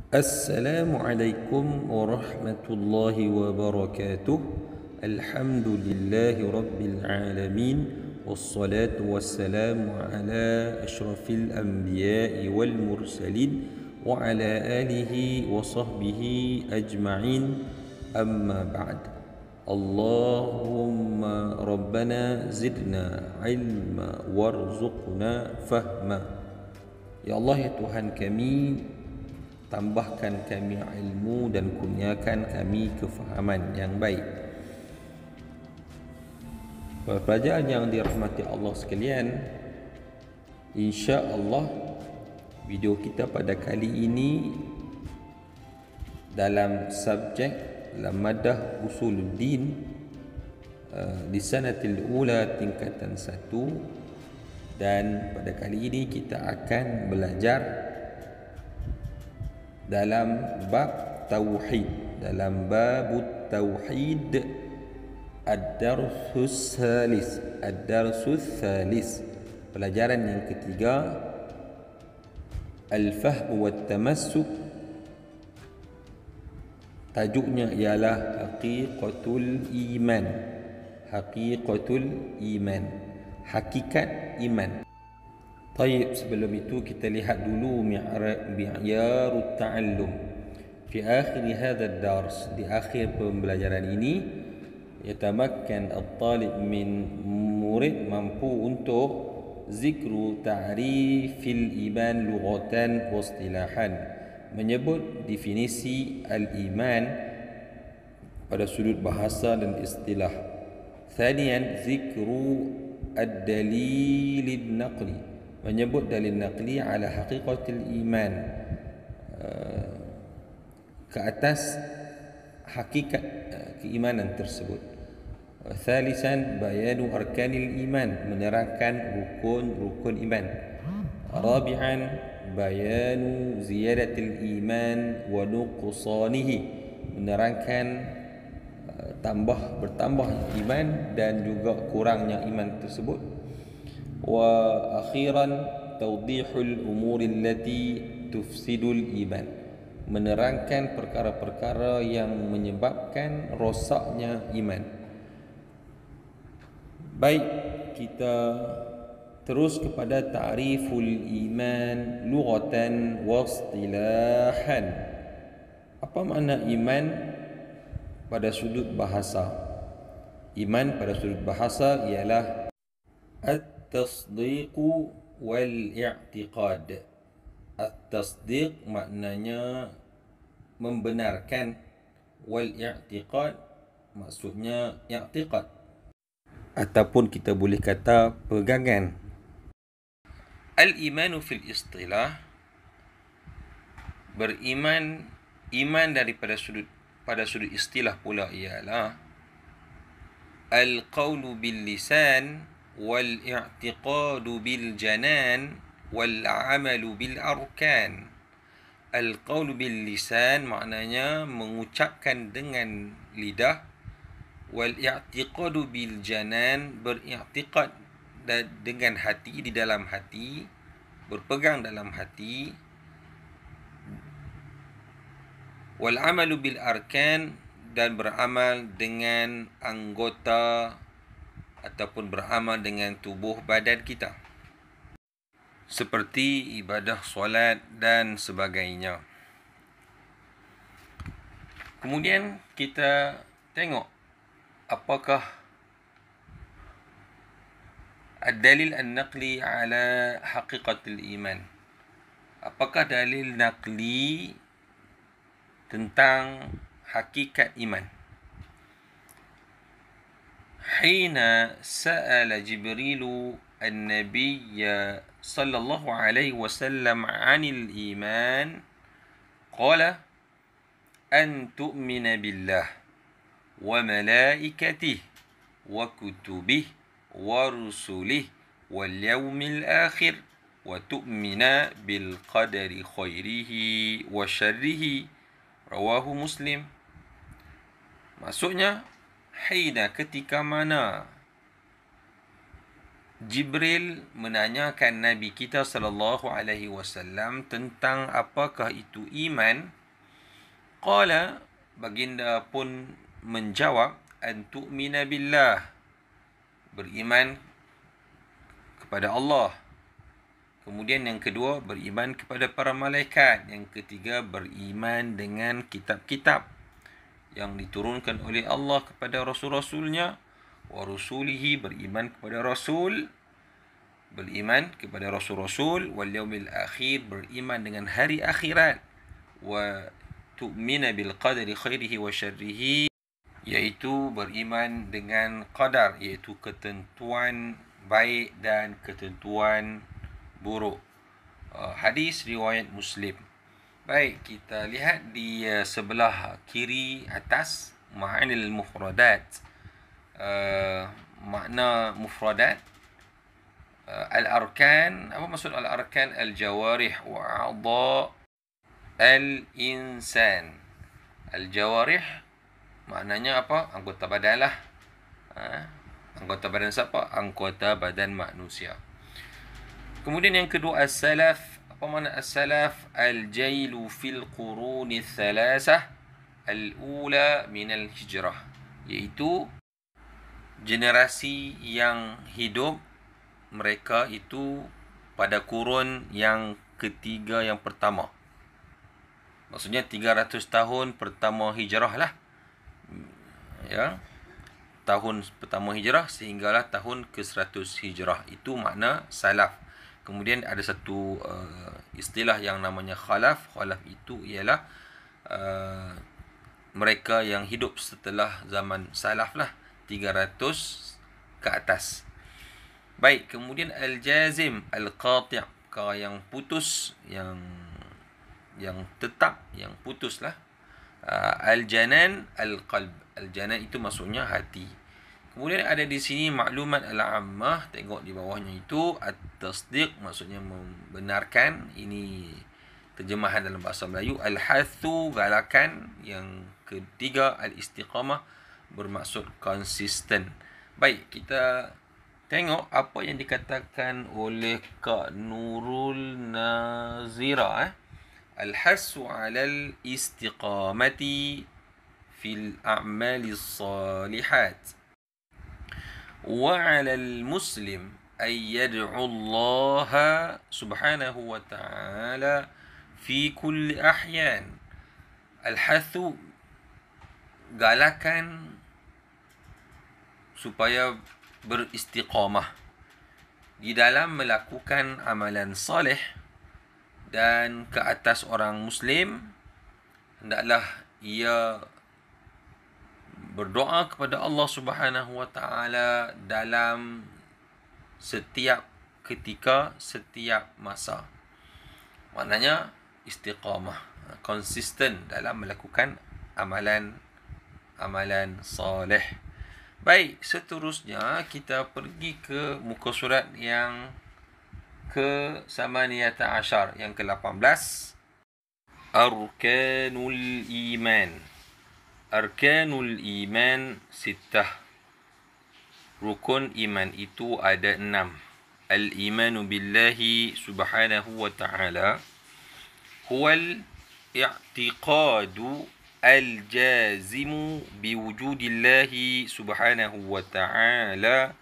Assalamualaikum warahmatullahi wabarakatuh. Alhamdulillahi rabbil alamin. Wassalatu wassalamu ala ashrafil anbiya'i wal mursalin wa ala alihi wa sahbihi ajma'in. Amma ba'd. Allahumma rabbana zidna ilma warzuqna fahma. Ya Allah, ya Tuhan kami, tambahkan kami ilmu dan kurniakan kami kefahaman yang baik. Para pelajar yang dirahmati Allah sekalian, insya-Allah video kita pada kali ini dalam subjek Madah Usuluddin di sanatil ula tingkatan 1, dan pada kali ini kita akan belajar dalam bab tauhid, dalam bab tauhid, ad-darsus thalis, pelajaran yang ketiga, al-fahm wa tamassuk. Tajuknya ialah haqiqatul iman, hakikat iman. Baik, sebelum itu kita lihat dulu mi'yarut ta'allum. Fi akhir hadha ad-dars, di akhir pembelajaran ini, yatamakkan at-talib min, murid mampu untuk zikru ta'rifil iman lughatan wa istilahan, menyebut definisi al-iman pada sudut bahasa dan istilah. Thaniyan zikru ad-dalil naqli, menyebut dalil naqli ala haqiqatil iman, ke atas hakikat keimanan tersebut. Thalisan bayanu arkanil iman, menerangkan rukun iman. Rabi'an bayanu ziyadatil iman wa nuqsanihi, menerangkan bertambah iman dan juga kurangnya iman tersebut. Wa akhiran tawdihul umur allati tufsidul iman, menerangkan perkara-perkara yang menyebabkan rosaknya iman. Baik, kita terus kepada ta'riful iman lughatan wa istilahan. Apa makna iman pada sudut bahasa? Iman pada sudut bahasa ialah at-tasdiq wal i'tiqad. At-tasdiq maknanya membenarkan, wal i'tiqad maksudnya i'tiqad, ataupun kita boleh kata pegangan. Al-imanu fil istilah, beriman, iman pada sudut istilah pula ialah al-qawlu bil lisan wal i'tiqadu bil janan wal amalu bil arkan. Al-qawlu bil lisan maknanya mengucapkan dengan lidah, wal i'tiqadu bil janan, beriktikad dengan hati, di dalam hati, berpegang dalam hati, wal amalu bil arkan, dan beramal dengan anggota ataupun beramal dengan tubuh badan kita, seperti ibadah solat dan sebagainya. Kemudian kita tengok apakah ad-dalil an-naqli ala haqiqatil iman. Apakah dalil naqli tentang hakikat iman? Hina sa'ala Jibrilu an-nabiyya sallallahu alaihi wasallam 'anil iman, qala an tu'mina billah wa malaikatihi wa kutubihi wa rusulihi wal yawmil akhir wa tu'mina bil qadari khairihi wa syarrihi, rawahu Muslim. Maksudnya, hina, ketika mana Jibril menanyakan Nabi kita sallallahu alaihi wasallam tentang apakah itu iman, Qala, baginda pun menjawab, an tu'mina billah, beriman kepada Allah. Kemudian yang kedua, beriman kepada para malaikat. Yang ketiga, beriman dengan kitab-kitab yang diturunkan oleh Allah kepada rasul-rasulnya. Wa rusulihi, beriman kepada rasul. Beriman kepada rasul-rasul. Wal yaumil akhir, beriman dengan hari akhirat. Wa tu'mina bil qadari khairihi wa syarrihi, iaitu beriman dengan qadar, iaitu ketentuan baik dan ketentuan buruk. Hadis riwayat Muslim. Baik, kita lihat di sebelah kiri atas ma'anil mufradat. Makna mufradat. Al-arkan, apa maksud al-arkan? Al-jawarih wa a'dha al-insan. Al-jawarih maknanya apa? Anggota badan lah. Anggota badan siapa? Anggota badan manusia. Kemudian yang kedua, as-salaf. Apa makna as-salaf? Al-jailu fil quruni thalasah al-ula minal hijrah, iaitu generasi yang hidup mereka itu pada kurun yang ketiga, yang pertama. Maksudnya 300 tahun pertama hijrah lah. Ya. Tahun pertama hijrah sehinggalah tahun ke-100 hijrah. Itu makna salaf. Kemudian ada satu istilah yang namanya khalaf. Khalaf itu ialah mereka yang hidup setelah zaman salaf lah, 300 ke atas. Baik, kemudian al-jazim, al-qati', perkara yang putus, yang tetap, yang putus lah. Al-janan, al-qalb. Al-janan itu maksudnya hati. Kemudian ada di sini maklumat al-ammah, tengok di bawahnya itu at-tasdiq, maksudnya membenarkan. Ini terjemahan dalam bahasa Melayu. Al-hathu, galakan. Yang ketiga, al-istiqamah, bermaksud konsisten. Baik, kita tengok apa yang dikatakan oleh Kak Nurul Nazira. Al-hassu alal istiqamati fil a'mali salihat wa alal muslim ay yad'u Allah subhanahu wa ta'ala fi kulli ahyan. Al-hassu, galakan supaya beristiqamah di dalam melakukan amalan soleh, dan ke atas orang Muslim hendaklah ia berdoa kepada Allah Subhanahu wa taala dalam setiap ketika, setiap masa. Maknanya istiqamah, konsisten dalam melakukan amalan soleh. Baik, seterusnya kita pergi ke muka surat yang ke-18, yang ke-18. Arkanul iman. Arkanul iman sittah. Rukun iman itu ada 6. Al-imanu billahi subhanahu wa ta'ala huwal i'tiqadu al-jazimu biwujudillahi subhanahu wa ta'ala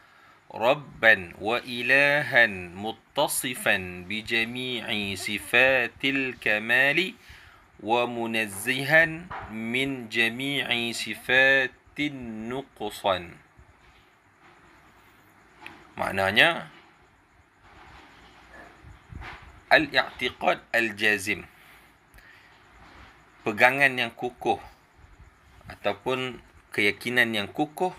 rabban wa ilahan muttasifan bijami'i sifatil kamali wa munazzihan min jami'i sifatin nuqsan. Maknanya al-i'tiqad al-jazim, pegangan yang kukuh ataupun keyakinan yang kukuh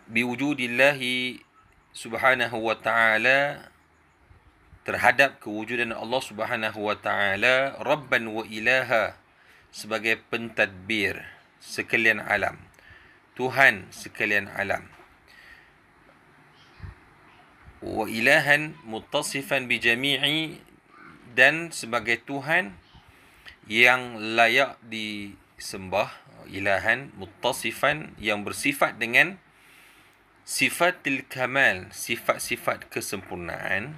biwujudillahi subhanahu wa ta'ala, terhadap kewujudan Allah subhanahu wa ta'ala, rabban wa ilaha, sebagai pentadbir sekalian alam, Tuhan sekalian alam, wa ilahan muttasifan bijami'i, dan sebagai Tuhan yang layak disembah, ilahan muttasifan, yang bersifat dengan sifatil kamal, sifat-sifat kesempurnaan,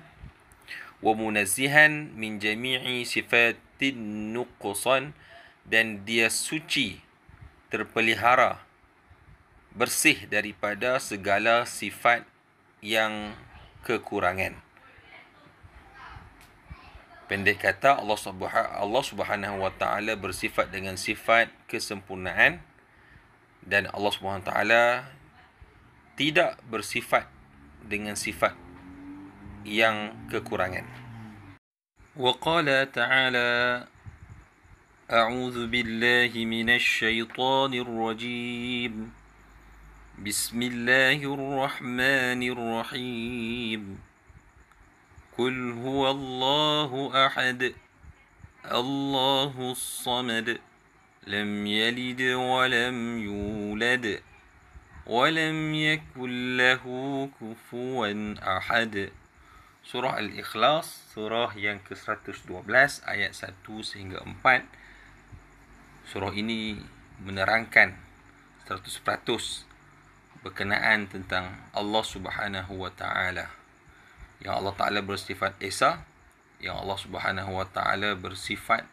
wa munazzihan min jami'i sifatin nuqsan, dan dia suci, terpelihara, bersih daripada segala sifat yang kekurangan. Pendek kata, Allah Subhanahu wa taala bersifat dengan sifat kesempurnaan, dan Allah Subhanahu wa taala tidak bersifat dengan sifat yang kekurangan. Wa qala ta'ala A'udzu billahi minasy syaithanir rajim. Bismillahirrahmanirrahim. Qul huwallahu ahad. Allahus samad. Lam yalid wa lam yulad. Wa lam yakul lahu kufuwan ahad. Surah Al-Ikhlas, surah yang ke-112, ayat 1 sehingga 4. Surah ini menerangkan 100% berkenaan tentang Allah Subhanahu wa taala. Yang Allah Taala bersifat Esa, yang Allah Subhanahu wa taala bersifat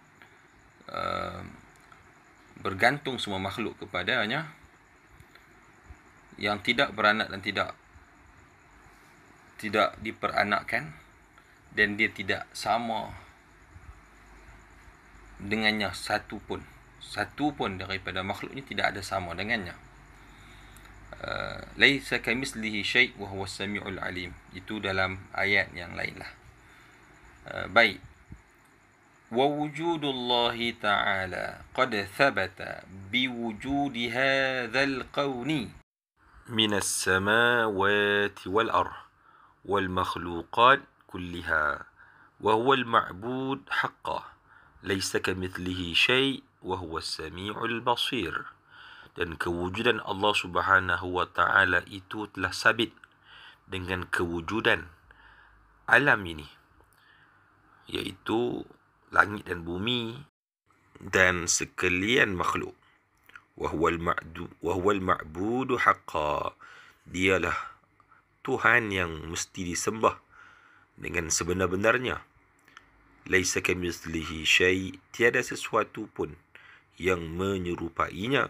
bergantung semua makhluk kepadanya, yang tidak beranak dan tidak diperanakkan, dan dia tidak sama dengannya satu pun daripada makhluknya tidak ada sama dengannya. Laisa kamitslihi syai' wa huwas samiul alim. Itu dalam ayat yang lainlah. Baik. Wa wujudullahi ta'ala qad thabata biwujudi hadzal qawni minas samawati wal ardh wal makhluqat kulliha wa huwal ma'bud haqqan laisa kamitslihi syai' wa huwas samiul basir. Dan kewujudan Allah Subhanahu wa taala itu telah sabit dengan kewujudan alam ini, iaitu langit dan bumi dan sekalian makhluk. Wa huwal ma'budu haqqan. Dialah Tuhan yang mesti disembah dengan sebenar-benarnya. Laisa kamitslihi syai', tiada sesuatu pun yang menyerupainya.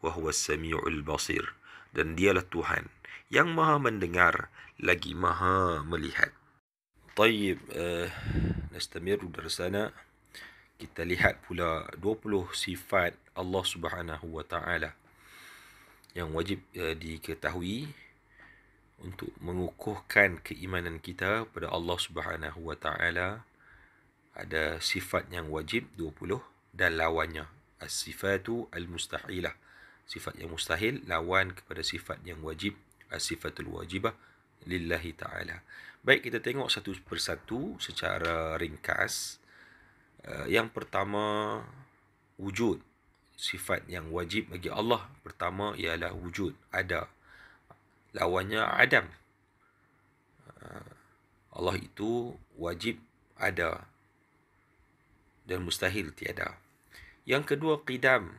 Wa huwas samiul basir, dan dialah Tuhan yang maha mendengar lagi maha melihat. Tayyib, nastamirru darsana. Kita lihat pula 20 sifat Allah Subhanahu wa taala yang wajib diketahui untuk mengukuhkan keimanan kita pada Allah Subhanahu wa taala. Ada sifat yang wajib 20 dan lawannya. As-sifatu al-mustahilah. Sifat yang mustahil lawan kepada sifat yang wajib. As-sifatul wajibah lillahi ta'ala. Baik, kita tengok satu persatu secara ringkas. Yang pertama, wujud. Sifat yang wajib bagi Allah pertama ialah wujud, ada. Lawannya adam. Allah itu wajib ada dan mustahil tiada. Yang kedua, qidam,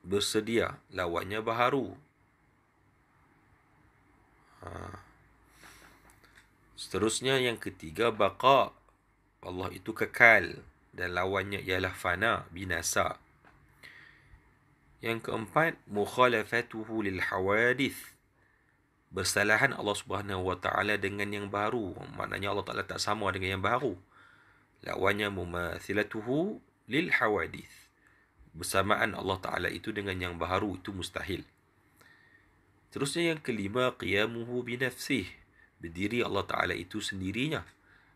bersedia, lawannya baharu. Seterusnya yang ketiga, baqa, Allah itu kekal dan lawannya ialah fana, binasa. Yang keempat, mukhalafatuhu lil hawadith, bersalahan Allah Subhanahu wa taala dengan yang baru. Maknanya Allah Taala tak sama dengan yang baru. Lawannya mumathilatuhu lil hawadith, bersamaan Allah Ta'ala itu dengan yang baharu, itu mustahil. Terusnya yang kelima, qiyamuhu binafsih, berdiri Allah Ta'ala itu sendirinya,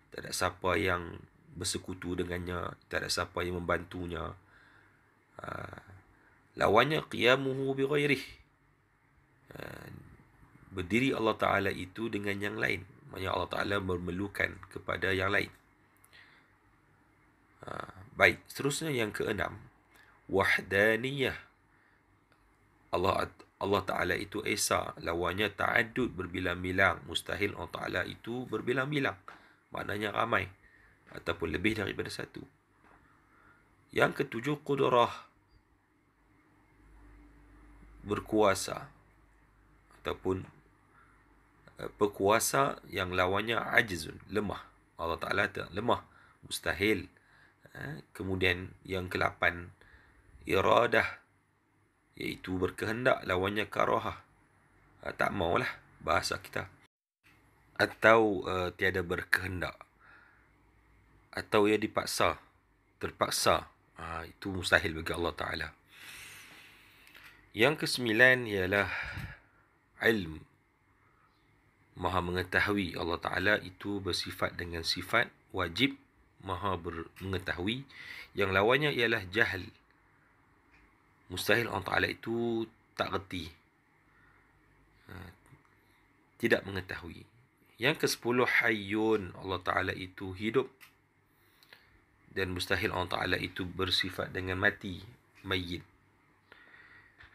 tak ada siapa yang bersekutu dengannya, tak ada siapa yang membantunya. Lawannya qiyamuhu bighairih, berdiri Allah Ta'ala itu dengan yang lain, maksudnya Allah Ta'ala memerlukan kepada yang lain. Baik, seterusnya yang keenam, wahdaniyah, Allah Ta'ala itu Esa, lawannya ta'addud, berbilang-bilang. Mustahil Allah Ta'ala itu berbilang-bilang, maknanya ramai ataupun lebih daripada satu. Yang ketujuh, qudrah, berkuasa ataupun berkuasa, yang lawannya ajizun, lemah. Allah Ta'ala lemah, mustahil Kemudian yang ke-8 iradah, iaitu berkehendak, lawannya karahah, tak maulah bahasa kita, atau tiada berkehendak, atau ia dipaksa, terpaksa, itu mustahil bagi Allah Ta'ala. Yang ke-9 ialah ilm, maha mengetahui. Allah Ta'ala itu bersifat dengan sifat wajib, maha mengetahui. Yang lawannya ialah jahil, mustahil Allah Ta'ala itu tak reti, tidak mengetahui. Yang ke-10 hayyun, Allah Ta'ala itu hidup, dan mustahil Allah Ta'ala itu bersifat dengan mati, mayyit.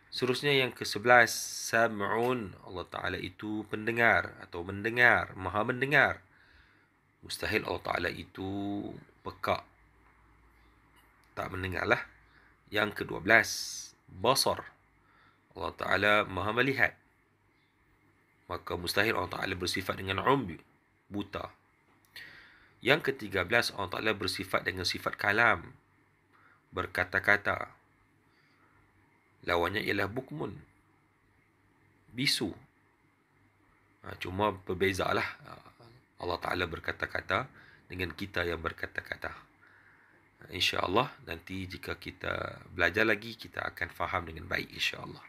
Seterusnya yang ke-11 sam'un, Allah Ta'ala itu pendengar atau mendengar, maha mendengar. Mustahil Allah Ta'ala itu peka, tak mendengarlah. Yang ke-12 basar, Allah Ta'ala maha melihat, maka mustahil Allah Ta'ala bersifat dengan umbi, buta. Yang ke-13 Allah Ta'ala bersifat dengan sifat kalam, berkata-kata. Lawannya ialah bukmun, bisu. Cuma berbezalah Allah Ta'ala berkata-kata dengan kita yang berkata-kata. InsyaAllah nanti jika kita belajar lagi, kita akan faham dengan baik insyaAllah.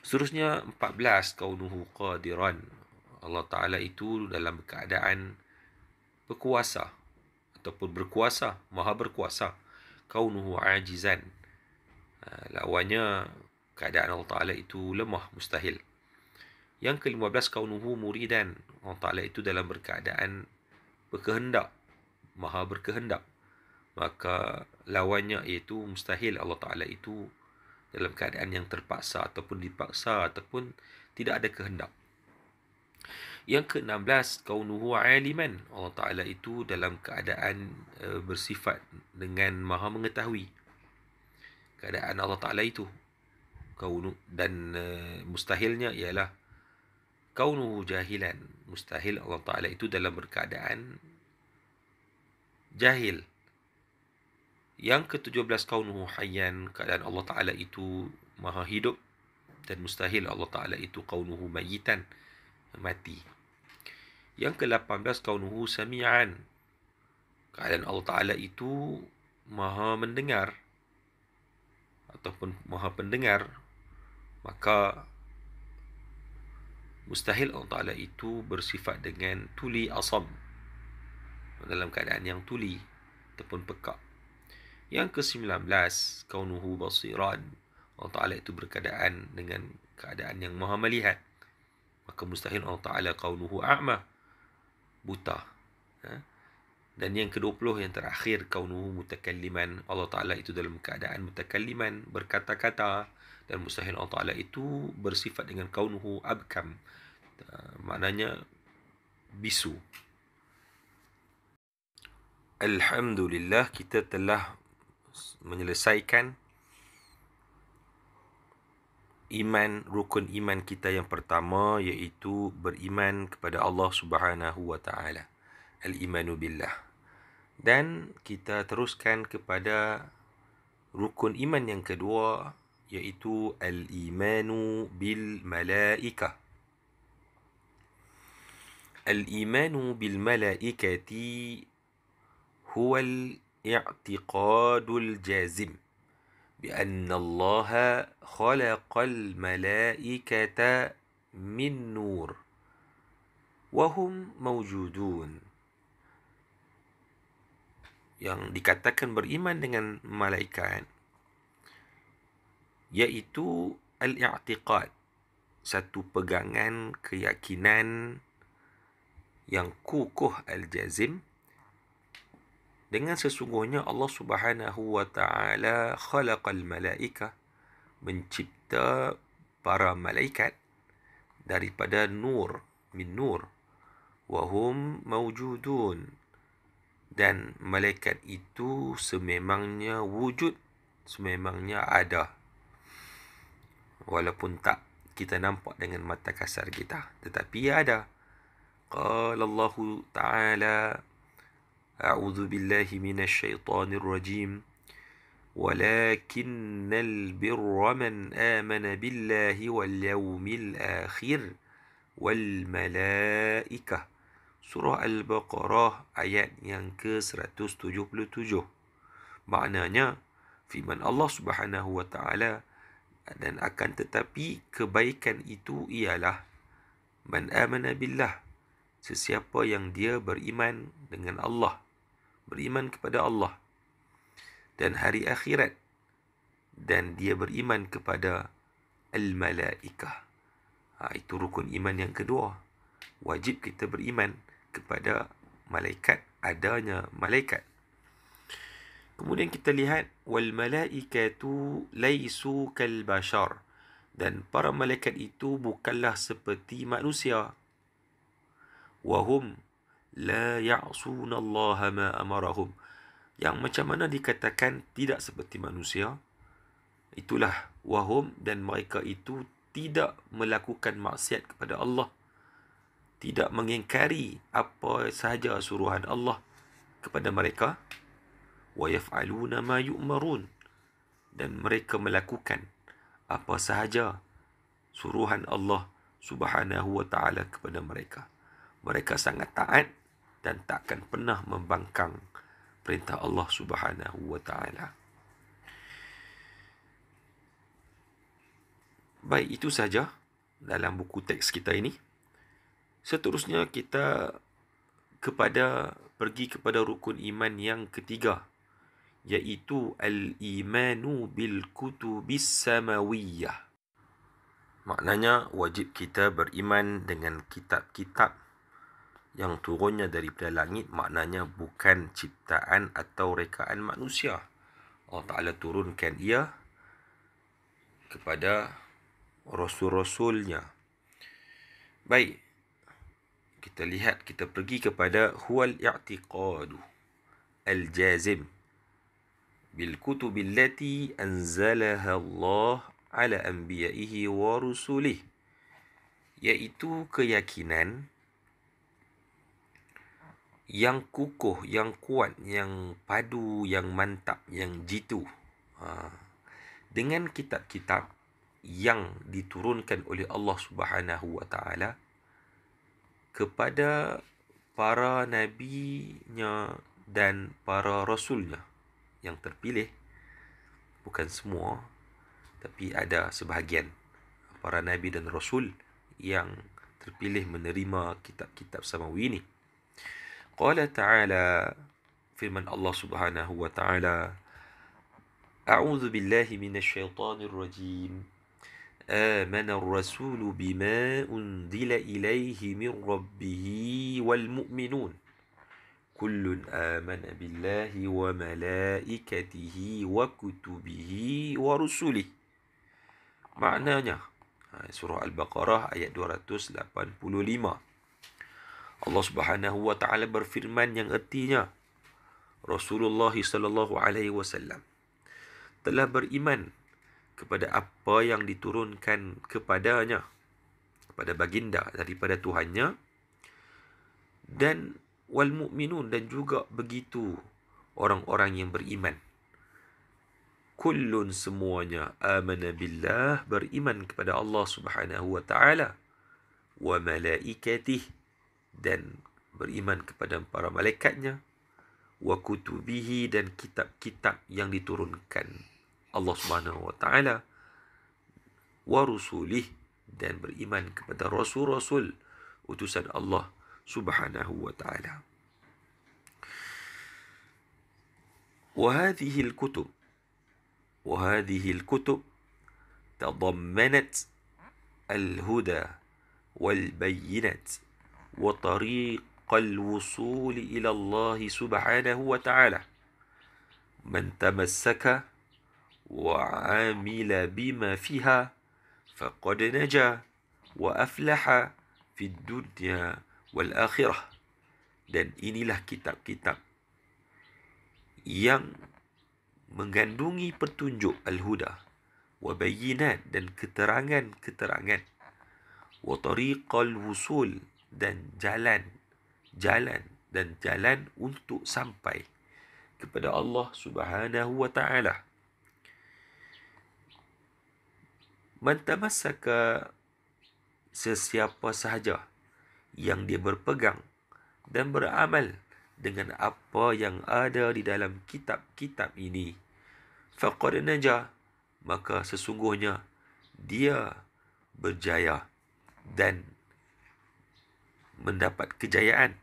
Seterusnya 14 kaunuhu qadiran, Allah Ta'ala itu dalam keadaan berkuasa ataupun berkuasa, maha berkuasa. Kaunuhu ajizan, lawannya keadaan Allah Ta'ala itu lemah, mustahil. Yang ke-15 kaunuhu muridan, Allah Ta'ala itu dalam berkeadaan berkehendak, maha berkehendak, maka lawannya iaitu mustahil Allah Ta'ala itu dalam keadaan yang terpaksa ataupun dipaksa ataupun tidak ada kehendak. Yang ke-16 kaunuhu aliman, Allah Ta'ala itu dalam keadaan bersifat dengan maha mengetahui keadaan Allah Ta'ala itu. Dan mustahilnya ialah kaunuhu jahilan, mustahil Allah Ta'ala itu dalam berkeadaan jahil. Yang ke-17 kaunuhu hayyan, keadaan Allah Ta'ala itu maha hidup, dan mustahil Allah Ta'ala itu kaunuhu mayitan, mati. Yang ke-18 kaunuhu sami'an, keadaan Allah Ta'ala itu maha mendengar ataupun maha pendengar, maka mustahil Allah Ta'ala itu bersifat dengan tuli asam, dalam keadaan yang tuli ataupun peka. Yang ke-19 kaunuhu basiran, Allah Ta'ala itu berkeadaan dengan keadaan yang maha melihat, maka mustahil Allah Ta'ala kaunuhu a'ma, buta. Dan yang ke-20 yang terakhir kaunuhu mutakalliman, Allah Ta'ala itu dalam keadaan mutakalliman, berkata-kata, dan mustahil Allah Ta'ala itu bersifat dengan kaunuhu abkam, maknanya bisu. Alhamdulillah, kita telah menyelesaikan rukun iman kita yang pertama, iaitu beriman kepada Allah Subhanahu wa Ta'ala, al-imanu billah. Dan kita teruskan kepada rukun iman yang kedua, iaitu al-imanu bil malaikah. Al-imanu bil malaikati huwa al-i'tiqadul jazim بأن الله خلق الملائكة من نور وهم موجودون. Yang dikatakan beriman dengan malaikat iaitu al-i'tiqad, satu pegangan keyakinan yang kukuh al-jazim, dengan sesungguhnya Allah Subhanahu wa Ta'ala khalaqal malaika, mencipta para malaikat daripada nur, min nur, wahum mawjudun, dan malaikat itu sememangnya wujud, sememangnya ada, walaupun tak kita nampak dengan mata kasar kita, tetapi ia ada. Qala Allah Ta'ala A'udzu billahi minasy syaithanir rajim. Walakinnal birra man amana billahi wal yawmil akhir wal malaikah. Surah Al-Baqarah ayat yang ke-177. Maknanya, firman Allah Subhanahu wa taala, dan akan tetapi kebaikan itu ialah man amana billah, sesiapa yang dia beriman dengan Allah, beriman kepada Allah dan hari akhirat, dan dia beriman kepada al-malaikah. Itu rukun iman yang kedua. Wajib kita beriman kepada malaikat, adanya malaikat. Kemudian kita lihat wal malaikatu laisu kal bashar, dan para malaikat itu bukanlah seperti manusia. Wahum la ya'suna Allah ma amarahum, yang macam mana dikatakan tidak seperti manusia? Itulah wahum, dan mereka itu tidak melakukan maksiat kepada Allah, tidak mengingkari apa sahaja suruhan Allah kepada mereka. Wa yaf'aluna ma yu'marun, dan mereka melakukan apa sahaja suruhan Allah Subhanahu wa taala kepada mereka. Mereka sangat taat dan takkan pernah membangkang perintah Allah Subhanahu wa taala. Baik, itu saja dalam buku teks kita ini. Seterusnya kita pergi kepada rukun iman yang ketiga, iaitu al-imanu bil kutubis samawiyah. Maknanya wajib kita beriman dengan kitab-kitab yang turunnya daripada langit, maknanya bukan ciptaan atau rekaan manusia. Allah Ta'ala turunkan ia kepada rasul-rasulnya. Baik, kita lihat, kita pergi kepada huwal i'tiqadu al-jazim bil kutubil lati anzalaha Allah ala anbiya'ihi wa rusulih, iaitu keyakinan yang kukuh, yang kuat, yang padu, yang mantap, yang jitu dengan kitab-kitab yang diturunkan oleh Allah Subhanahu wa taala kepada para nabinya dan para rasulnya yang terpilih. Bukan semua, tapi ada sebahagian para nabi dan rasul yang terpilih menerima kitab-kitab samawi ini. Qala ta'ala, firman Allah Subhanahu wa ta'ala, A'udzu billahi minasy syaithanir rajim. Amana ar-rasulu bima unzila ilaihi min rabbih wal mu'minun. Kullun amana billahi wa malaikatihi wa kutubihi wa rusulih. Maknanya, surah Al-Baqarah ayat 285. Allah Subhanahu wa taala berfirman yang artinya, Rasulullah sallallahu alaihi wasallam telah beriman kepada apa yang diturunkan kepadanya, kepada baginda daripada Tuhannya, dan wal mu'minun, dan juga begitu orang-orang yang beriman. Kullun, semuanya, amana billah, beriman kepada Allah Subhanahu wa taala, wa malaikatih, dan beriman kepada para malaikatnya, wa kutubihi, dan kitab-kitab yang diturunkan Allah Subhanahu wa taala, wa rusulih, dan beriman kepada rasul-rasul utusan Allah Subhanahu wa taala. وهذه الكتب تضمنت الهدى والبينات وطريق الوصول إلى الله سبحانه وتعالى. من تمسك وعمل بما فيها فقد نجا وأفلح في الدنيا والآخرة. Dan inilah kitab-kitab yang mengandungi petunjuk al-huda, wa bayyinat, dan keterangan, wa tariqal wusul, dan jalan dan jalan untuk sampai kepada Allah Subhanahu wa taala. Man tamassaka, sesiapa sahaja yang dia berpegang dan beramal dengan apa yang ada di dalam kitab-kitab ini, faqad najah, maka sesungguhnya dia berjaya dan mendapat kejayaan.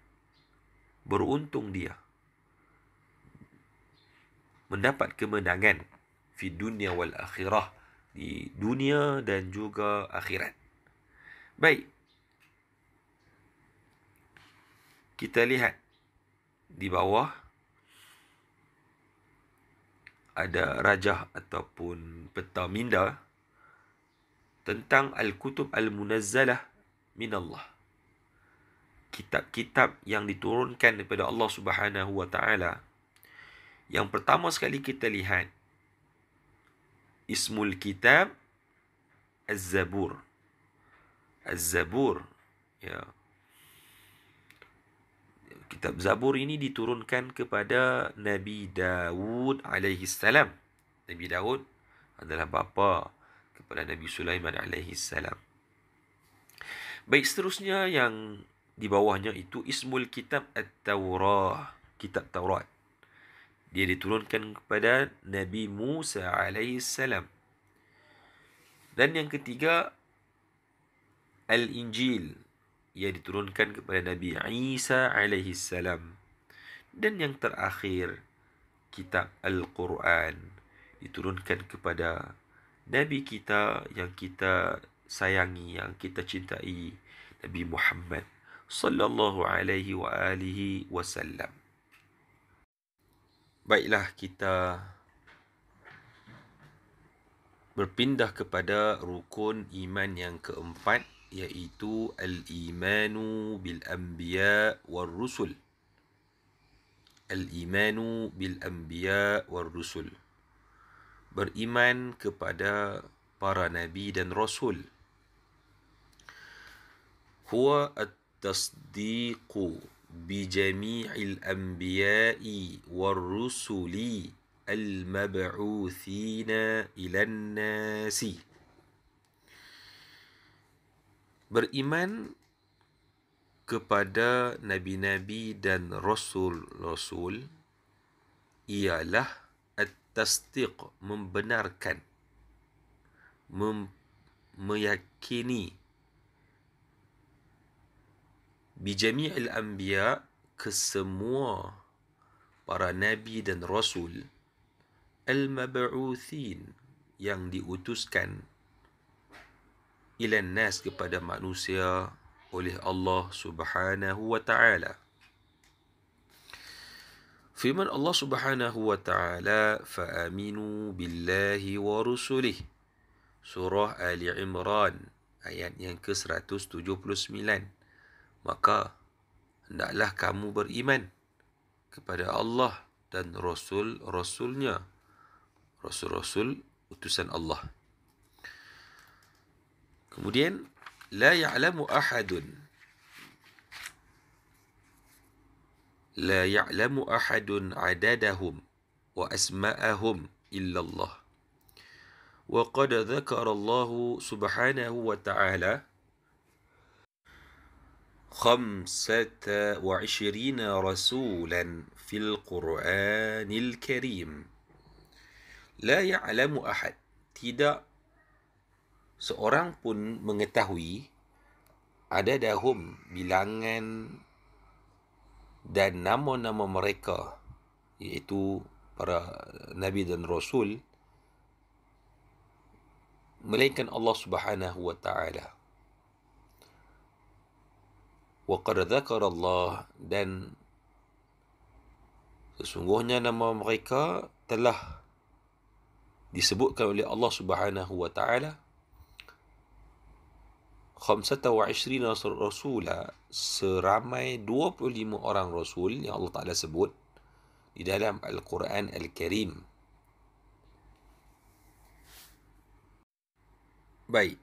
Beruntung dia mendapat kemenangan fi dunia wal akhirah, di dunia dan juga akhirat. Baik, kita lihat di bawah ada rajah ataupun peta minda tentang al-kutub al-munazzalah min Allah. Kitab-kitab yang diturunkan daripada Allah Subhanahu wa taala. Yang pertama sekali kita lihat ismul kitab Az-Zabur. Az-Zabur, ya. Kitab Zabur ini diturunkan kepada Nabi Dawud alaihi salam. Nabi Dawud adalah bapa kepada Nabi Sulaiman alaihi salam. Baik, seterusnya yang di bawahnya itu ismul kitab At-Taurah, kitab Taurat. Dia diturunkan kepada Nabi Musa alaihi salam. Dan yang ketiga Al-Injil, ia diturunkan kepada Nabi Isa alaihi salam. Dan yang terakhir kitab Al-Quran, diturunkan kepada Nabi kita yang kita sayangi, yang kita cintai, Nabi Muhammad sallallahu alaihi wa alihi wasallam. Baiklah, kita berpindah kepada rukun iman yang keempat, iaitu al-imanu bil anbiya war rusul. Al-imanu bil anbiya war rusul. Beriman kepada para nabi dan rasul. Huwa at-tasdiqu bi jami'il anbiya'i war rusuli al-mab'uthina ilan nasi. Beriman kepada nabi-nabi dan rasul-rasul ialah at-tasdiq, membenarkan, meyakini, bijami'il anbiya, kesemua para nabi dan rasul, al-mab'uthin, yang diutuskan, ilan nas, kepada manusia oleh Allah Subhanahu wa ta'ala. Firman Allah Subhanahu wa ta'ala, fa'aminu billahi wa rusulih. Surah Ali Imran ayat yang ke-179. Maka hendaklah kamu beriman kepada Allah dan rasul-rasulnya, rasul-rasul utusan Allah. Kemudian la ya'lamu ahadun adadahum wa asma'ahum illa Allah. Wa qad dzakara Allah subhanahu wa ta'ala 25 rasulan fil Qur'anil Karim. La ya'lamu ahad, tidak seorang pun mengetahui, adadahum, bilangan dan nama-nama mereka, iaitu para nabi dan rasul, melainkan Allah Subhanahu wa ta'ala. Wa qad dzakara Allah, dan sesungguhnya nama mereka telah disebutkan oleh Allah Subhanahu wa ta'ala, 25 rasula, seramai 25 orang rasul yang Allah Ta'ala sebut di dalam Al-Quran Al-Karim. Baik,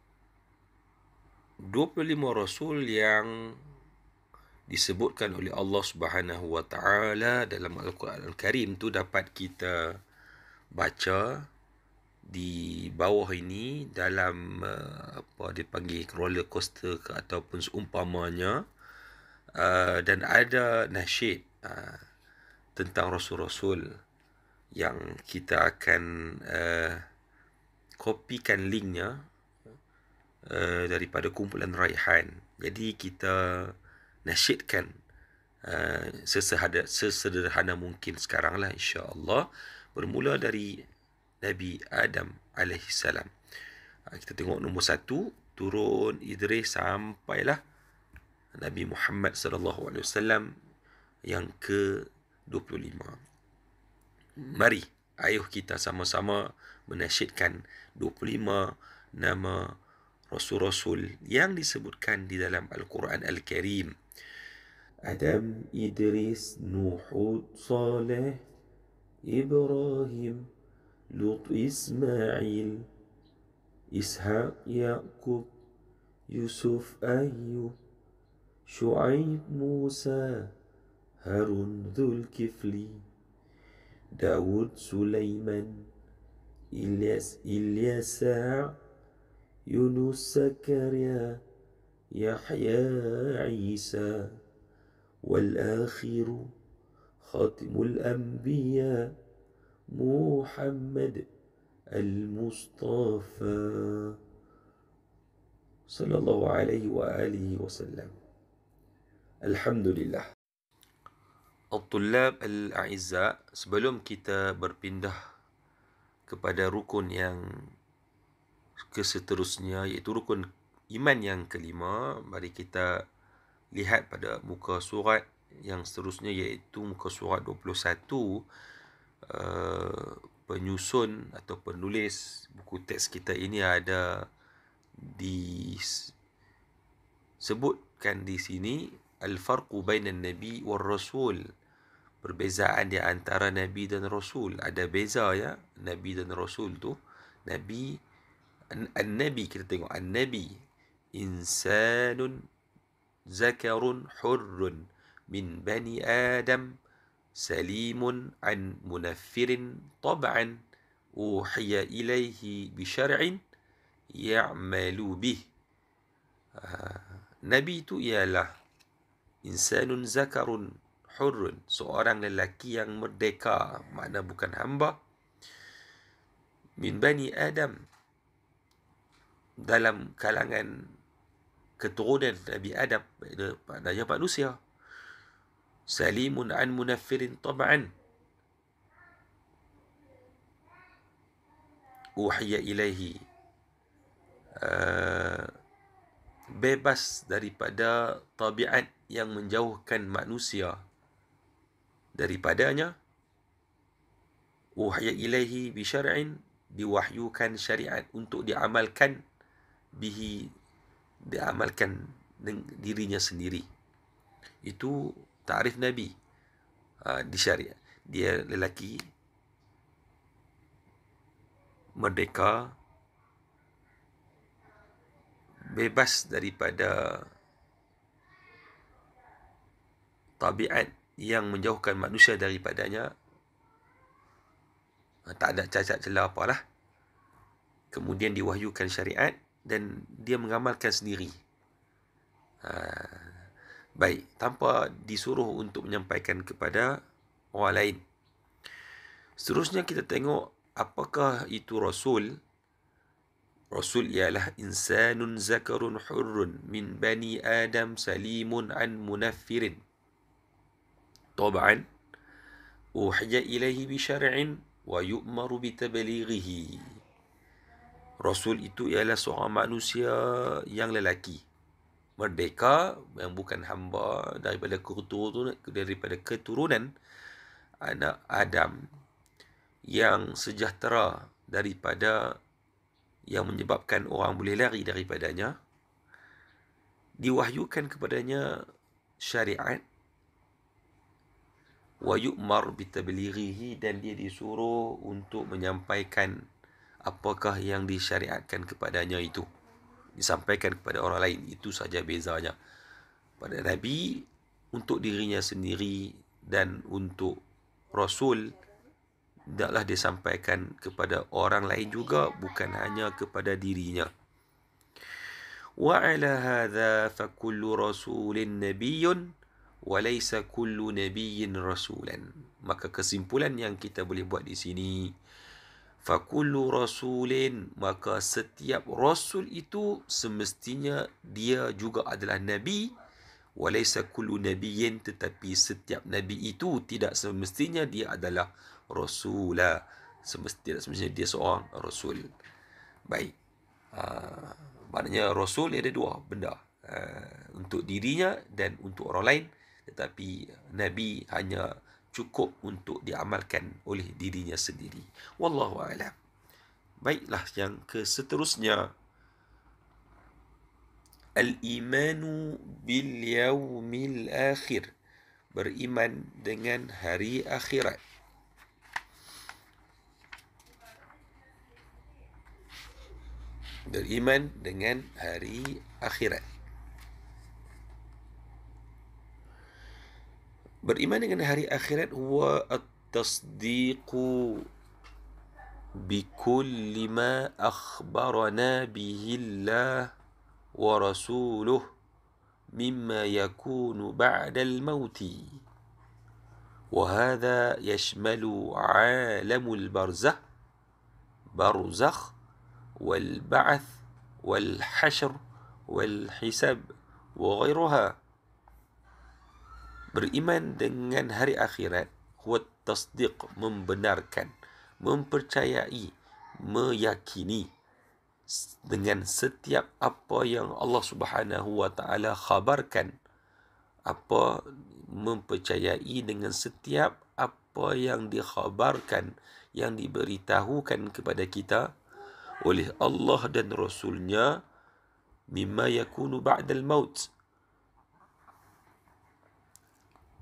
25 rasul yang disebutkan oleh Allah Subhanahu wa taala dalam Al-Quran Al-Karim tu dapat kita baca di bawah ini dalam apa dipanggil roller coaster ke ataupun seumpamanya, dan ada nasyid tentang rasul-rasul yang kita akan kopikan linknya daripada kumpulan Raihan. Jadi kita nasyidkan sesederhana mungkin sekarang lah, insya-Allah, bermula dari Nabi Adam alaihissalam. Kita tengok nombor 1, turun Idris sampailah Nabi Muhammad sallallahu alaihi wasallam yang ke-25. Mari ayuh kita sama-sama menasyidkan 25 nama rasul-rasul yang disebutkan di dalam Al-Quran Al-Karim. Adam, Idris, Nuh, Saleh, Ibrahim, Lut, Ismail, Ishaq, Yaqub, Yusuf, Ayyub, Shu'aib, Musa, Harun, Dzulkifli, Daud, Sulaiman, Ilyas, Yunus, Zakaria, Yahya, Isa, والآخر خاتم الأنبياء محمد المصطفى صلى الله عليه وآله وسلم. الحمد لله. Al-Tullab Al-A'izza, sebelum kita berpindah kepada rukun yang keseterusnya, iaitu rukun iman yang kelima, mari kita lihat pada muka surat yang seterusnya, iaitu muka surat 21. Penyusun atau penulis buku teks kita ini ada disebutkan di sini al-farqu bainan nabi war rasul, perbezaan di antara nabi dan rasul. Ada beza ya, nabi dan rasul tu. Nabi, an-nabi, kita tengok an-nabi, insanun zakarun hurrun min bani Adam salimun an munaffirin tab'an uhiya ilaihi bisyar'in ya'malu bih. Nabi itu ialah insanun zakarun hurrun, seorang lelaki yang merdeka, makna bukan hamba, min bani Adam, dalam kalangan keturunan Nabi Adam, maknanya manusia. Salimun an munaffirin tab'an uhiya ilaihi, bebas daripada tabiat yang menjauhkan manusia daripadanya. Uhiya ilaihi bi syar'in, diwahyukan syariat untuk diamalkan, bihi, diamalkan dirinya sendiri. Itu takrif Nabi di syariat. Dia lelaki merdeka, bebas daripada tabiat yang menjauhkan manusia daripadanya, tak ada cacat celah apalah. Kemudian diwahyukan syariat dan dia mengamalkan sendiri. Baik, tanpa disuruh untuk menyampaikan kepada orang lain. Seterusnya kita tengok apakah itu rasul. Rasul ialah insanun zakarun hurrun min bani Adam salimun an munaffirin tab'an uhiya ilaihi bi syar'in wa yu'maru bi tablighihi. Rasul itu ialah seorang manusia yang lelaki, merdeka, yang bukan hamba, daripada keturunan anak Adam, yang sejahtera daripada yang menyebabkan orang boleh lari daripadanya. Diwahyukan kepadanya syariat, wa yu'mar bitablighihi, dan dia disuruh untuk menyampaikan apakah yang disyariatkan kepadanya itu, disampaikan kepada orang lain. Itu saja bezanya. Pada Nabi untuk dirinya sendiri dan untuk Rasul, hendaklah dia sampaikan kepada orang lain juga, bukan hanya kepada dirinya. Wa ala hadha fa kullu rasulin nabiyyun wa laysa kullu nabiyyin rasulan. Maka kesimpulan yang kita boleh buat di sini, fa kullu rasulin, maka setiap rasul itu semestinya dia juga adalah nabi. Wa laysa kullu nabiyyin, tetapi setiap nabi itu tidak semestinya dia adalah rasula, tidak semestinya dia seorang rasul. Baik. Maknanya Rasul ada dua benda, untuk dirinya dan untuk orang lain, tetapi Nabi hanya cukup untuk diamalkan oleh dirinya sendiri. Wallahu a'lam. Baiklah, yang ke seterusnya, al-imanu bil yaumil akhir, beriman dengan hari akhirat. Beriman dengan hari akhirat. Beriman dengan hari akhirat huwa at-tasdiqu bikulli ma akhbarana bihi Allah wa rasuluh mimma yakunu ba'da al-mauti. Wa hadha yashmalu 'alamul barzakh والبعث والحشر والحساب وغيرها. Beriman dengan hari akhirat huwa tasdiq, membenarkan, mempercayai, meyakini dengan setiap apa yang Allah Subhanahu wa taala khabarkan, mempercayai dengan setiap apa yang dikhabarkan, yang diberitahukan kepada kita oleh Allah dan Rasulnya, mimma yakunu ba'dal maut,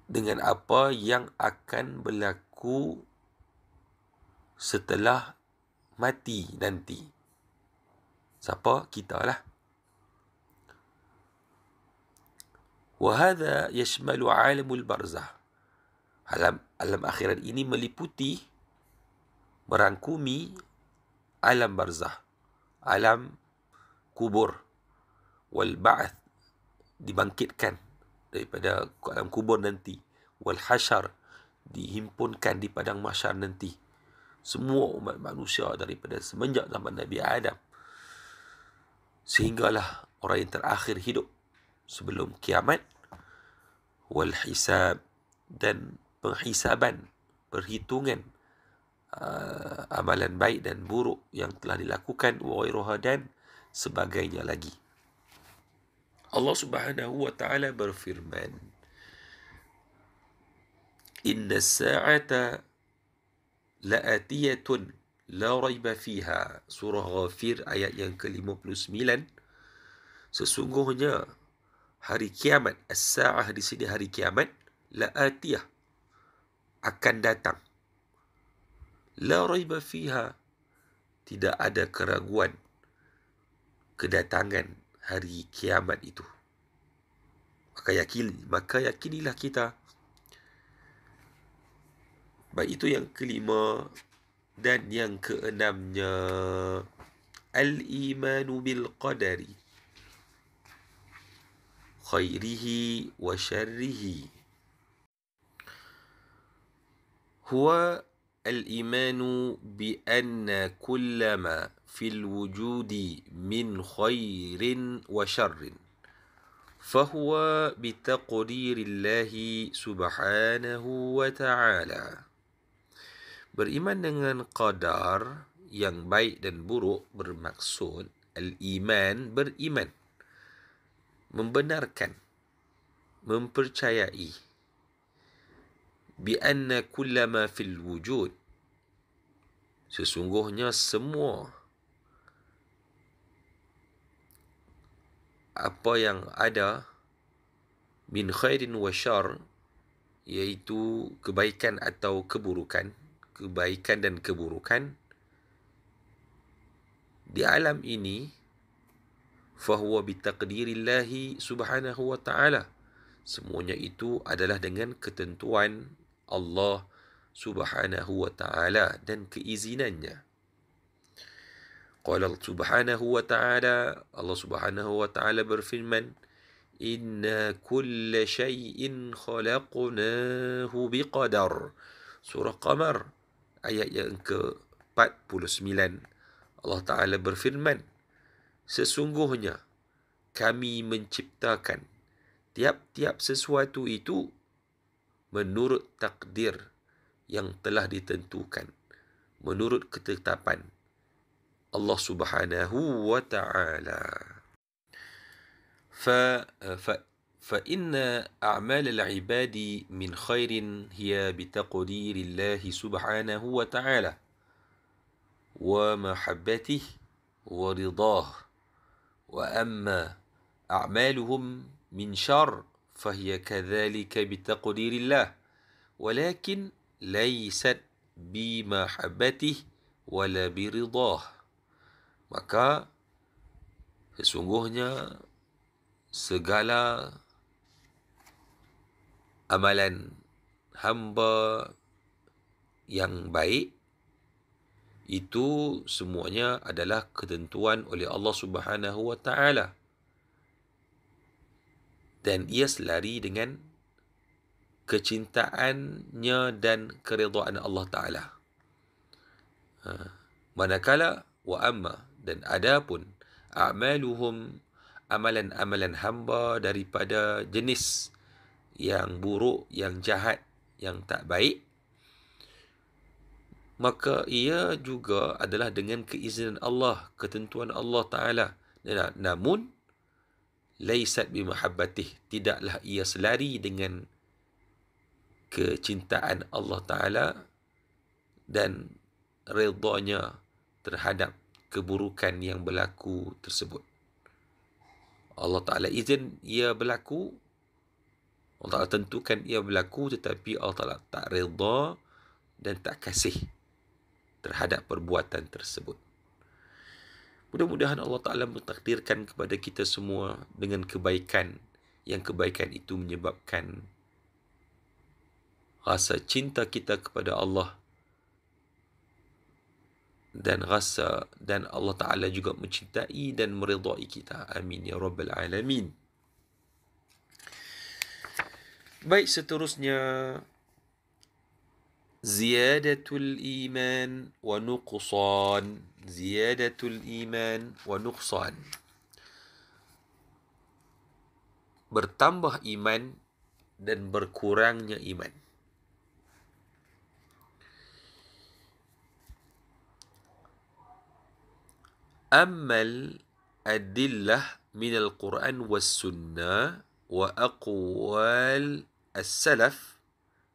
dengan apa yang akan berlaku setelah mati nanti. Siapa? Kita lah. Wa hadha yashmalu 'alamul barzakh. Alam akhirat ini meliputi, merangkumi alam barzakh, alam kubur, wal ba'ath, dibangkitkan daripada alam kubur nanti, wal hashar, dihimpunkan di padang mahsyar nanti. Semua umat manusia daripada semenjak zaman Nabi Adam sehinggalah orang yang terakhir hidup sebelum kiamat, wal hisab, dan penghisaban, perhitungan amalan baik dan buruk yang telah dilakukan, wa ghairuha, dan sebagainya lagi. Allah Subhanahu wa taala berfirman, inna as-sa'ata la'atiyatun la raiba fiha. Surah Ghafir ayat yang ke-59. Sesungguhnya hari kiamat, as-sa'ah di sini hari kiamat, la'atiyah, akan datang. La raiba fiha, tidak ada keraguan kedatangan hari kiamat itu. Maka yakinilah kita. Baik, itu yang kelima. Dan yang keenamnya, al-imanu bil qadari khairihi wa syarrihi. Huwa al-imanu bi anna kullama fil wujudi min khairin wa syarrin fahuwa bi taqdirillahi subhanahu wa ta'ala. Beriman dengan qadar yang baik dan buruk bermaksud al-iman, beriman, membenarkan, mempercayai, bi anna kullama fil wujud, sesungguhnya semua apa yang ada, min khairin wa syar, iaitu kebaikan atau keburukan, kebaikan dan keburukan di alam ini, fahuwa bitaqdirillahi subhanahu wa ta'ala, Semuanya itu adalah dengan ketentuan Allah Subhanahu wa taala dan keizinannya. Qala subhanahu wa ta'ala, Allah Subhanahu wa ta'ala berfirman, Inna kulla syai'in khalaqnahu biqadar. Surah Qamar, ayat yang ke-49. Allah Ta'ala berfirman, sesungguhnya kami menciptakan tiap-tiap sesuatu itu menurut takdir yang telah ditentukan, menurut ketetapan Allah Subhanahu wa ta'ala. فإن أعمال العباد من خير هي بتقدير الله سبحانه وتعالى ومحبته ورضاه، وأما أعمالهم من شر فهي كذلك بتقدير الله ولكن ليست بمحبته ولا برضاه. Maka sesungguhnya segala amalan hamba yang baik itu semuanya adalah ketentuan oleh Allah Subhanahu wa taala, dan ia selari dengan kecintaannya dan keridhaan Allah Taala. Manakala wa amma, dan adapun a'maluhum, amalan-amalan hamba daripada jenis yang buruk, yang jahat, yang tak baik, maka ia juga adalah dengan keizinan Allah, ketentuan Allah Ta'ala. Namun laisat bimahabbatih, tidaklah ia selari dengan kecintaan Allah Ta'ala dan redanya terhadap keburukan yang berlaku tersebut. Allah Ta'ala izin ia berlaku, Allah Ta'ala tentukan ia berlaku, tetapi Allah Ta'ala tak reda dan tak kasih terhadap perbuatan tersebut. Mudah-mudahan Allah Ta'ala mentakdirkan kepada kita semua dengan kebaikan, yang kebaikan itu menyebabkan rasa cinta kita kepada Allah, dan Allah Ta'ala juga mencintai dan meridai kita. Amin ya Rabbal Alamin. Baik, seterusnya ziyadatul iman wa nuqsan. Ziyadatul iman wa nuqsan, bertambah iman dan berkurangnya iman. Ammal adillah min al-Quran was sunnah wa aqwal as-salaf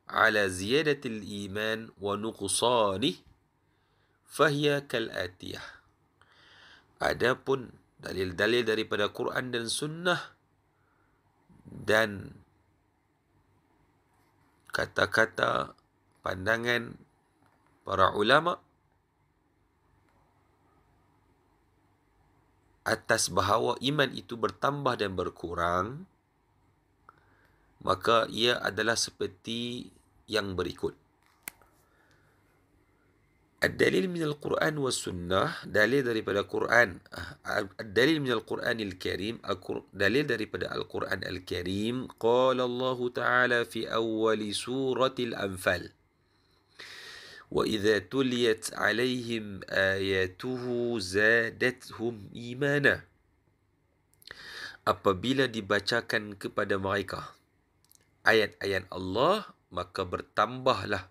ala ziyadatil iman wa nuqsanih fahiya kal-atiyah. Adapun dalil-dalil daripada Quran dan sunnah dan kata-kata pandangan para ulama atas bahawa iman itu bertambah dan berkurang, maka ia adalah seperti yang berikut. Ad-dalil min al-Quran wa sunnah, dalil daripada Quran. Ad-dalil min al-Quran al-Karim, dalil daripada Al-Quran al-Karim. Qala Allah Ta'ala fi awwali suratil Anfal, وَإِذَا تُلِيَتْ عَلَيْهِمْ آيَاتُهُ زَادَتْهُمْ إِيمَانًا. Apabila dibacakan kepada mereka ayat-ayat Allah, maka bertambahlah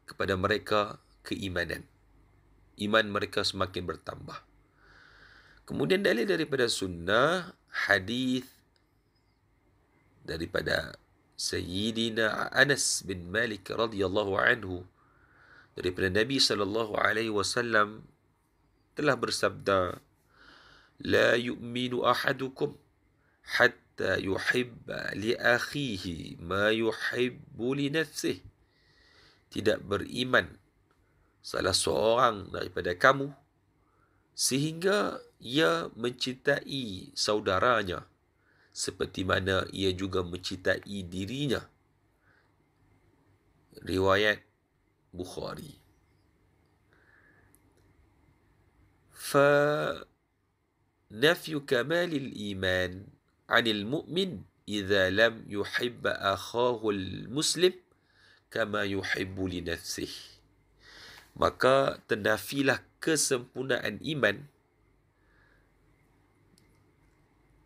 kepada mereka keimanan. Iman mereka semakin bertambah. Kemudian dalil daripada sunnah, hadis daripada Sayyidina Anas bin Malik radhiyallahu anhu, daripada Nabi sallallahu alaihi wasallam telah bersabda, la yu'minu ahadukum hatta yuhibba li akhihi ma yuhibbu li nafsihi. Tidak beriman salah seorang daripada kamu sehingga ia mencintai saudaranya seperti mana ia juga mencintai dirinya. Riwayat Bukhari. فنفي كمال الإيمان عن المؤمن إذا لم يحب أخاه المسلم كما يحب لنفسه. Maka ternafilah kesempurnaan iman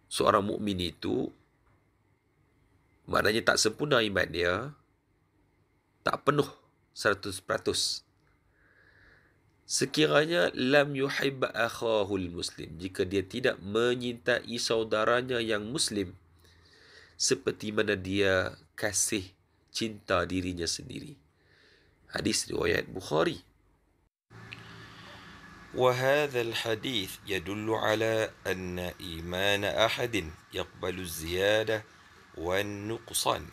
seorang mukmin itu, maknanya tak sempurna iman dia, tak penuh 100%. Sekiranya lam yuhibba akhahul muslim, jika dia tidak menyintai saudaranya yang muslim seperti mana dia kasih cinta dirinya sendiri. Hadis riwayat Bukhari. وهذا الحديث يدل على أن إيمان أحد يقبل الزيادة والنقصان.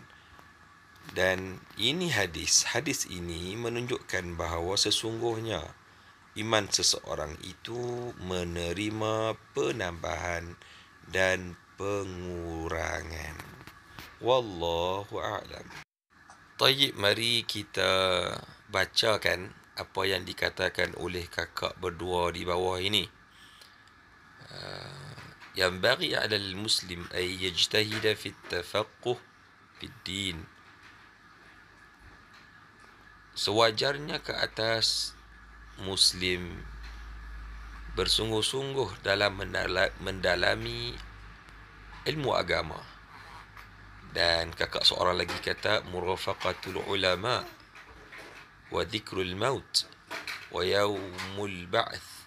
Dan ini hadis ini menunjukkan bahawa sesungguhnya iman seseorang itu menerima penambahan dan pengurangan. Wallahu a'lam. Tayyib, mari kita bacakan apa yang dikatakan oleh kakak berdua di bawah ini. Yanbaghi 'ala al-muslim ay yajtahida fi at-tafaqquh fi ad-din. Sewajarnya ke atas muslim bersungguh-sungguh dalam mendalami ilmu agama. Dan kakak seorang lagi kata murafaqatul ulama wa dhikrul maut wa yaumul ba'th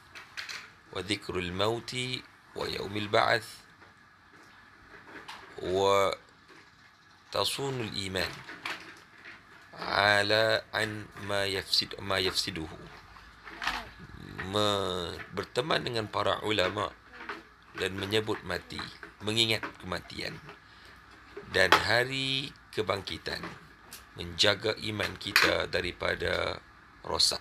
wa dhikrul mauti wa yaumil ba'th wa tasunul iman ala an ma yafsiduhu. Berteman dengan para ulama dan menyebut mati, mengingat kematian dan hari kebangkitan, menjaga iman kita daripada rosak.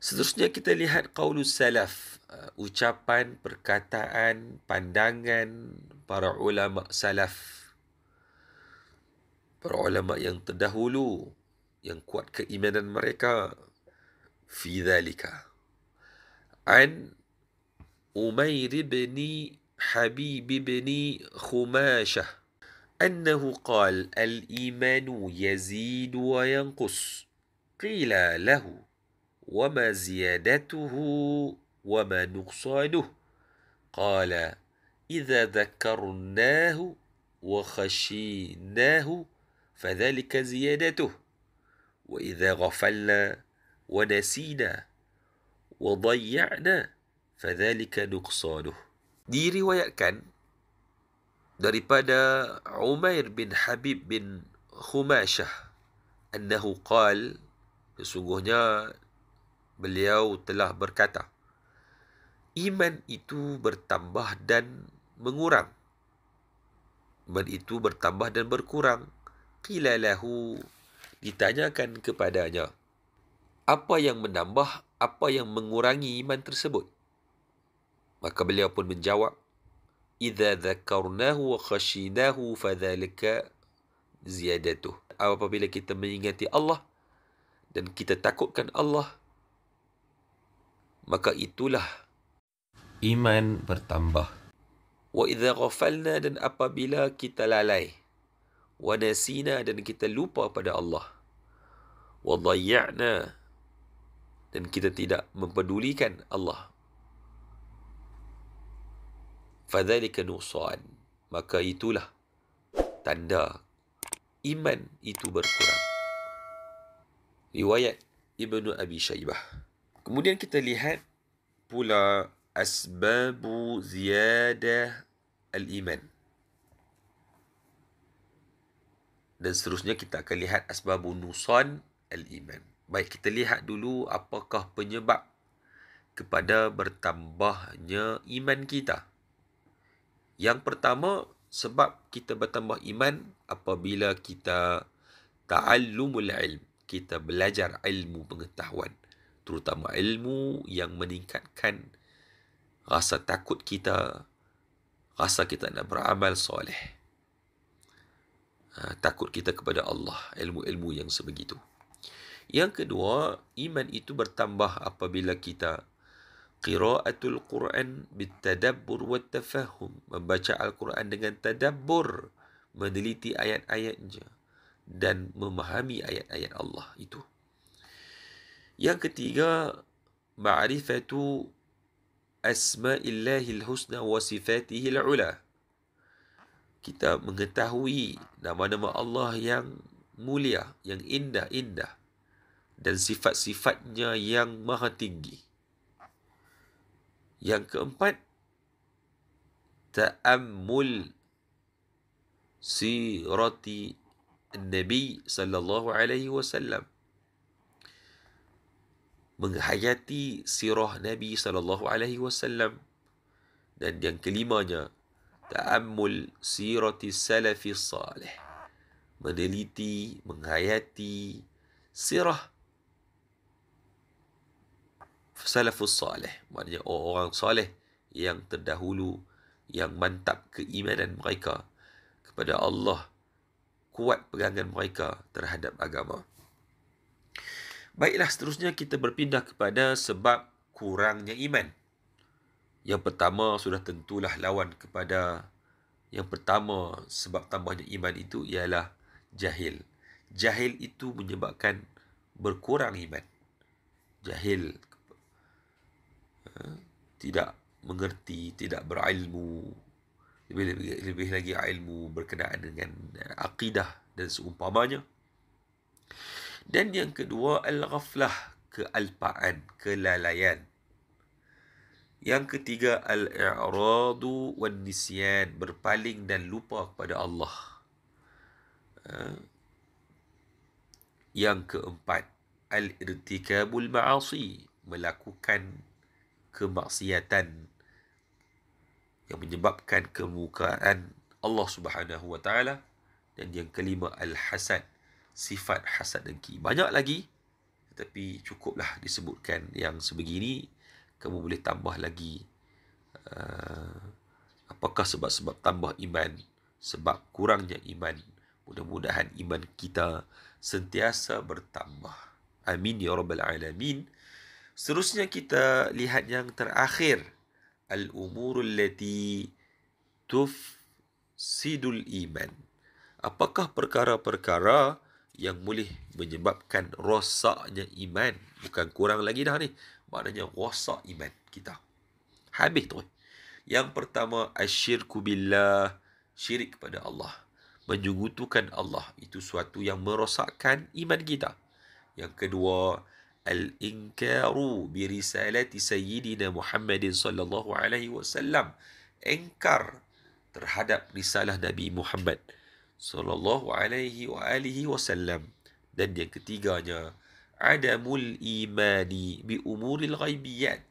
Seterusnya kita lihat qaulus salaf, ucapan, perkataan, pandangan para ulama salaf, para ulama yang terdahulu, yang kuat keimanan mereka. Fi dhalika an Umair bin Habib bin Khumasha أنه قال الإيمان يزيد وينقص. قيل له وما زيادته وما نقصانه؟ قال إذا ذكرناه وخشيناه فذلك زيادته، وإذا غفلنا ونسينا وضيعنا فذلك نقصانه. Diriwayatkan daripada Umair bin Habib bin Khumashah annahu qal, sesungguhnya beliau telah berkata, iman itu bertambah dan mengurang. Iman itu bertambah dan berkurang. Qila lahu, ditanyakan kepadanya, apa yang menambah, apa yang mengurangi iman tersebut? Maka beliau pun menjawab, idza dzakarnahu wa khashinahu fadzalika ziyadatuh. Apabila kita mengingati Allah dan kita takutkan Allah, maka itulah iman bertambah. Wa idza ghafalna, dan apabila kita lalai, wa nasina, dan kita lupa pada Allah, wa dhayya'na, dan kita tidak mempedulikan Allah, fadzalika nuqsan, maka itulah tanda iman itu berkurang. Riwayat Ibnu Abi Shaybah. Kemudian kita lihat pula asbabu ziyadah al-iman. Dan seterusnya kita akan lihat asbabu nuqsan al-iman. Baik, kita lihat dulu apakah penyebab kepada bertambahnya iman kita. Yang pertama, sebab kita bertambah iman apabila kita ta'allumul ilm, kita belajar ilmu pengetahuan, terutama ilmu yang meningkatkan rasa takut kita, rasa kita nak beramal soleh, takut kita kepada Allah, ilmu-ilmu yang sebegitu. Yang kedua, iman itu bertambah apabila kita qiraatul Quran bitadabbur wa tafahum, membaca Al-Quran dengan tadabbur, meneliti ayat-ayatnya dan memahami ayat-ayat Allah itu. Yang ketiga, ma'rifatu asma'illahil husna wa sifatihil ula. Kita mengetahui nama-nama Allah yang mulia, yang indah-indah, dan sifat-sifatnya yang maha tinggi. Yang keempat, ta'ammul sirati Nabi sallallahu alaihi wasallam, menghayati sirah Nabi sallallahu alaihi wasallam. Dan yang kelimanya, ta'ammul sirati salafi salih, meneliti, menghayati sirah salafus salih, maknanya orang salih yang terdahulu, yang mantap keimanan mereka kepada Allah, kuat pegangan mereka terhadap agama. Baiklah, seterusnya kita berpindah kepada sebab kurangnya iman. Yang pertama sudah tentulah lawan kepada yang pertama, sebab tambahnya iman itu ialah jahil. Jahil itu menyebabkan berkurang iman. Jahil, tidak mengerti, tidak berilmu, lebih lagi ilmu berkenaan dengan akidah dan seumpamanya. Dan yang kedua, al-ghaflah, kealpaan, kelalaian. Yang ketiga, al-i'radu wan nisyan, berpaling dan lupa kepada Allah. Yang keempat, al-irtikabul ma'asi, melakukan kemaksiatan yang menyebabkan kemurkaan Allah Subhanahu wa taala. Dan yang kelima, al-hasad, sifat hasad dengki. Banyak lagi, tetapi cukuplah disebutkan yang sebegini. Kamu boleh tambah lagi apakah sebab-sebab tambah iman, sebab kurangnya iman. Mudah-mudahan iman kita sentiasa bertambah. Amin ya rabbal alamin. Seterusnya kita lihat yang terakhir, al-umurul lati tufsidul iman. Apakah perkara-perkara yang boleh menyebabkan rosaknya iman? Bukan kurang lagi dah ni, maknanya rosak iman kita, habis tu. Yang pertama, asyirku billah, syirik kepada Allah, menyekutukan Allah, itu suatu yang merosakkan iman kita. Yang kedua, al-inkaru birisalati sayyidina Muhammadin sallallahu alaihi wasallam, engkar terhadap risalah Nabi Muhammad sallallahu alaihi wa alihi wasallam. Dan yang ketiganya, adamul imani bi umuril ghaibiyat,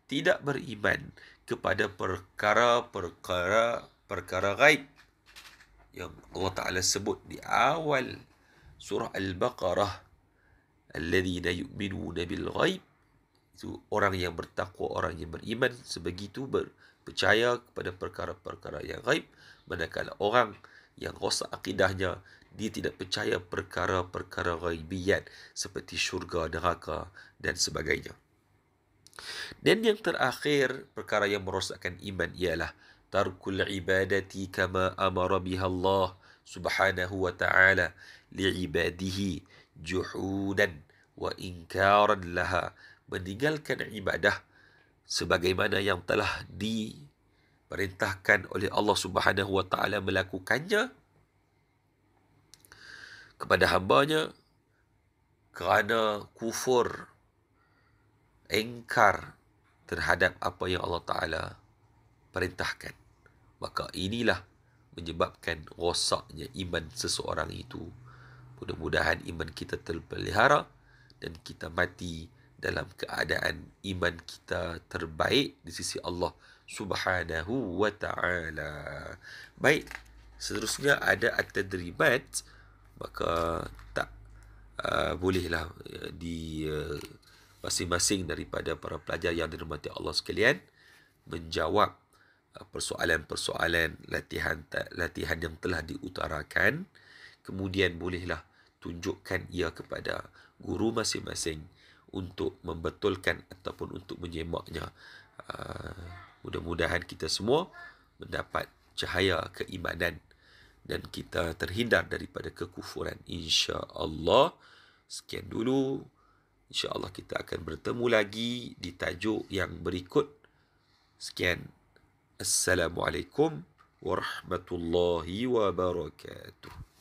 tidak beriman kepada perkara ghaib yang Allah Ta'ala sebut di awal surah Al-Baqarah, alladzina yu'minuna bil ghaib, itu orang yang bertakwa, orang yang beriman sebegitu percaya kepada perkara-perkara yang ghaib. Manakala orang yang rosak akidahnya, dia tidak percaya perkara-perkara ghaibiyat seperti syurga, neraka dan sebagainya. Dan yang terakhir, perkara yang merosakkan iman ialah tarkul ibadati kama amara biha Allah subhanahu wa ta'ala li'ibadihi juhudan wa inkaran laha, meninggalkan ibadah sebagaimana yang telah diperintahkan oleh Allah subhanahu wa ta'ala melakukannya kepada hambanya, kerana kufur, engkar terhadap apa yang Allah Ta'ala perintahkan. Maka inilah menyebabkan rosaknya iman seseorang itu. Mudah-mudahan iman kita terpelihara dan kita mati dalam keadaan iman kita terbaik di sisi Allah Subhanahu wa Ta'ala. Baik, seterusnya ada at-tadribat. Maka bolehlah di masing-masing daripada para pelajar yang dirahmati Allah sekalian, menjawab persoalan-persoalan latihan yang telah diutarakan. Kemudian bolehlah tunjukkan ia kepada guru masing-masing untuk membetulkan ataupun untuk menyemaknya. Mudah-mudahan kita semua mendapat cahaya keimanan dan kita terhindar daripada kekufuran, insya-Allah. Sekian dulu. InsyaAllah kita akan bertemu lagi di tajuk yang berikut. Sekian. Assalamualaikum warahmatullahi wabarakatuh.